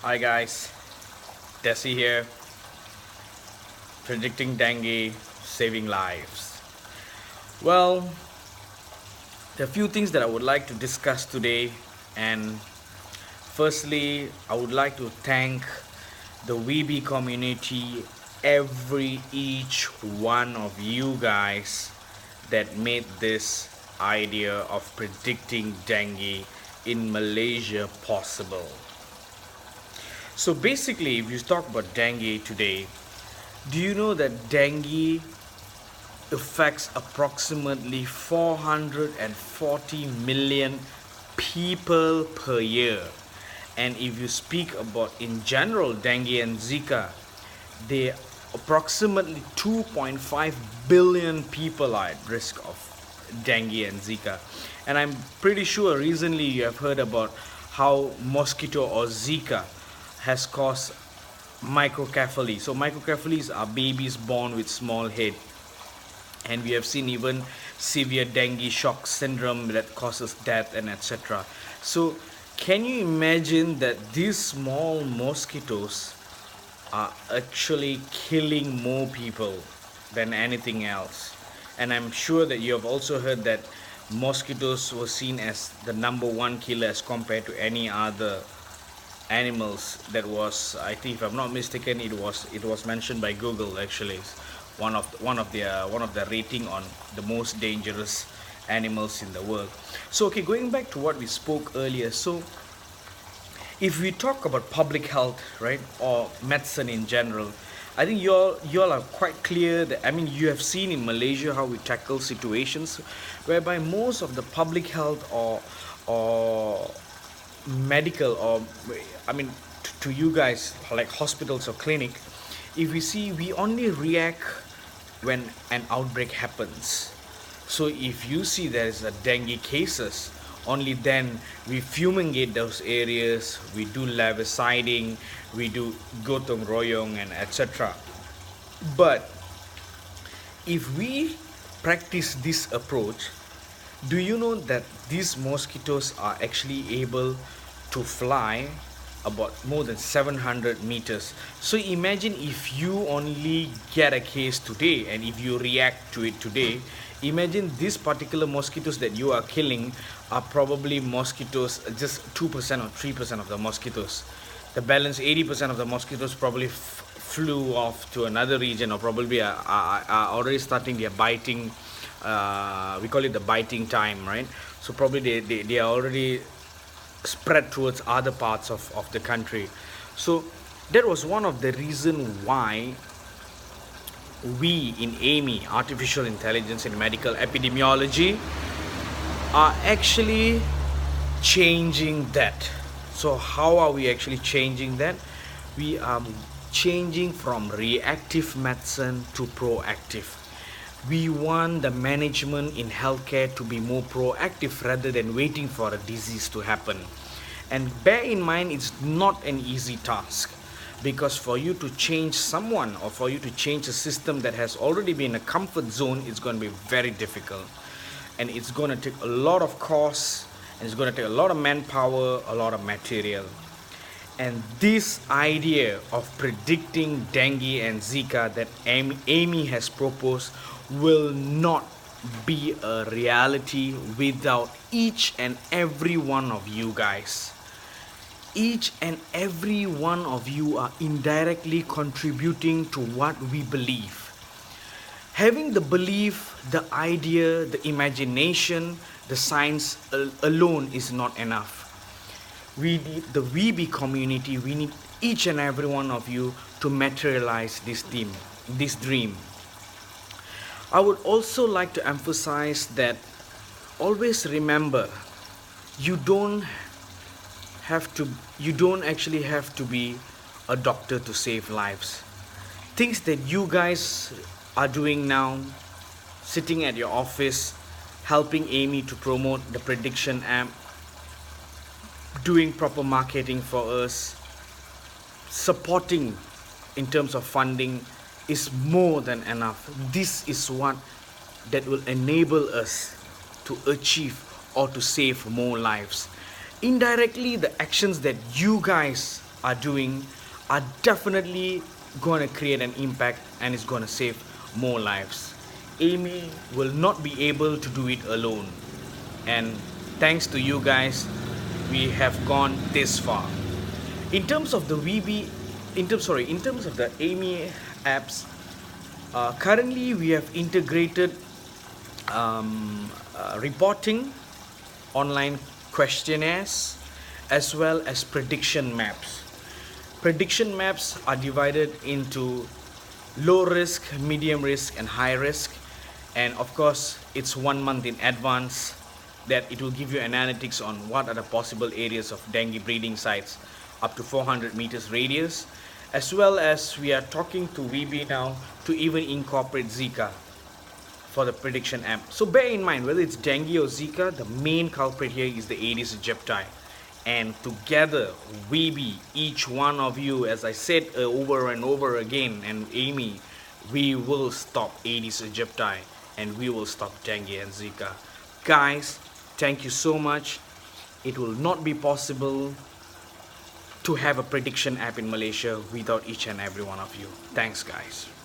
Hi guys, Desi here, predicting dengue, saving lives. Well, there are a few things that I would like to discuss today, and firstly, I would like to thank the Webe community, every each one of you guys that made this idea of predicting dengue in Malaysia possible. So basically, if you talk about dengue today, do you know that dengue affects approximately 440 million people per year? And if you speak about in general dengue and Zika, they approximately 2.5 billion people are at risk of dengue and Zika. And I'm pretty sure recently you have heard about how mosquito or Zika has caused microcephaly. So microcephalies are babies born with small head, and we have seen even severe dengue shock syndrome that causes death and etc. So can you imagine that these small mosquitoes are actually killing more people than anything else? And I'm sure that you have also heard that mosquitoes were seen as the number one killer as compared to any other animals. That was, I think, if I'm not mistaken, it was mentioned by Google actually. One of the rating on the most dangerous animals in the world. So okay, going back to what we spoke earlier. So if we talk about public health, right, or medicine in general, I think you all are quite clear that, I mean, you have seen in Malaysia how we tackle situations whereby most of the public health or medical, or I mean, to you guys, like hospitals or clinic, if we see, we only react when an outbreak happens. So if you see there is a dengue cases, only then we fumigate those areas, we do larviciding, we do gotong royong and etc. But if we practice this approach, do you know that these mosquitoes are actually able to fly about more than 700 meters? So imagine if you only get a case today and if you react to it today, imagine these particular mosquitoes that you are killing are probably mosquitoes, just 2% or 3% of the mosquitoes. The balance 80% of the mosquitoes probably flew off to another region, or probably are already starting their biting. We call it the biting time, right? So probably they are already spread towards other parts of the country. So that was one of the reason why we in AMI, artificial intelligence in medical epidemiology, are actually changing that. So how are we actually changing that? We are changing from reactive medicine to proactive. We want the management in healthcare to be more proactive rather than waiting for a disease to happen. And bear in mind, it's not an easy task, because for you to change someone or for you to change a system that has already been a comfort zone, it's going to be very difficult, and it's going to take a lot of costs, and it's going to take a lot of manpower, a lot of material. And this idea of predicting dengue and Zika that Amy has proposed will not be a reality without each and every one of you guys. Each and every one of you are indirectly contributing to what we believe. Having the belief, the idea, the imagination, the science alone is not enough. We need the Webe community, we need each and every one of you to materialize this dream. I would also like to emphasize that always remember, you don't actually have to be a doctor to save lives. Things that you guys are doing now, sitting at your office, helping Amy to promote the prediction app, doing proper marketing for us, supporting in terms of funding, is more than enough. This is what that will enable us to achieve or to save more lives. Indirectly, the actions that you guys are doing are definitely going to create an impact and is going to save more lives. Amy will not be able to do it alone. And thanks to you guys, we have gone this far. In terms of the VB, in terms of the Amy apps, currently we have integrated reporting, online questionnaires, as well as prediction maps. Prediction maps are divided into low risk, medium risk, and high risk. And of course, it's 1 month in advance that it will give you analytics on what are the possible areas of dengue breeding sites up to 400 meters radius, as well as we are talking to Webe now to even incorporate Zika for the prediction app. So bear in mind, whether it's dengue or Zika, the main culprit here is the Aedes aegypti. And together, we, each one of you, as I said over and over again, and Amy, we will stop Aedes aegypti and we will stop dengue and Zika. Guys, thank you so much. It will not be possible to have a prediction app in Malaysia without each and every one of you. Thanks, guys.